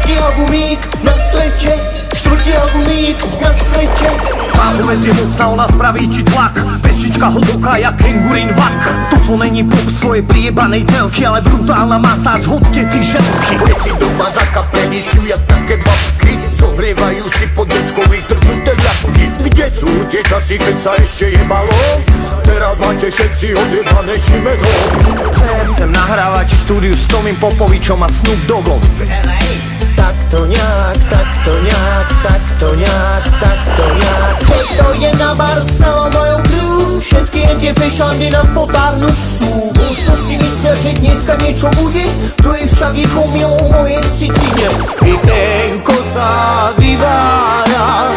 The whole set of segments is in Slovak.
štvrtý albumík na svete, štvrtý albumík na svete. Tá vec je mocná, ona spraví ti tlak. Pešička hlboká jak kengurín vak. Toto není pop svojej priebanej telky, ale brutálna masáž, hodte ty ženky. Veci doma zakapení sú jak také babky, zohrievajú si pod dečkových trpnuté ľapky. Kde sú tie časy, keď sa ešte jebalo? Teraz máte všetci odjebané šimeno. Chcem nahrávať štúdiu s Tomym Popovičom a Snoop Doggom. Takto nejak, takto nejak, takto nejak, takto nejak. Keď to je na bar celou mojou crew, všetky tie fešandy nás potáhnuť chcú. Možno si myslia, že dneska niečo bude, to je však ich omyl o mojej cicine. Pikenko sa vyvára,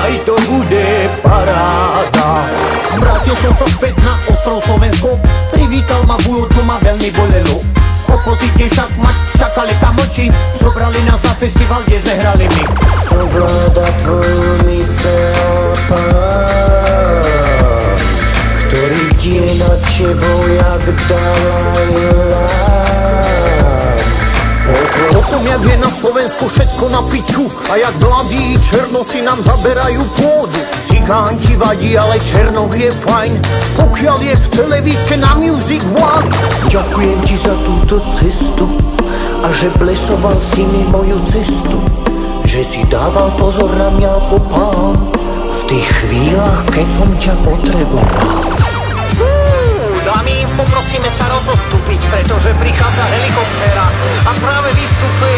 aj to bude paráda. Vrátil som sa späť na ostrov Slovensko, privítal ma Bujo, čo ma veľmi bolelo. V opozite však ma čakali kamoči, zobrali nás na festival, kde zehrali my. Ovláda tvoju myseľ pán, ktorý je nad tebou jak Dalaj Lama. Potom jak je na Slovensku všetko na piču a jak mladí černosi nám zaberajú pôdu. Cigán ti vadí, ale černoch je fajn, pokiaľ je v televízke na Music One. Ďakujem ti za túto cestu a že blesoval si mi moju cestu, že si dával pozor na mňa ako pán v tých chvíľach, keď som ťa potreboval. Dámy, poprosíme sa rozostúpiť, pretože prichádza helikoptéra a práve vystupuje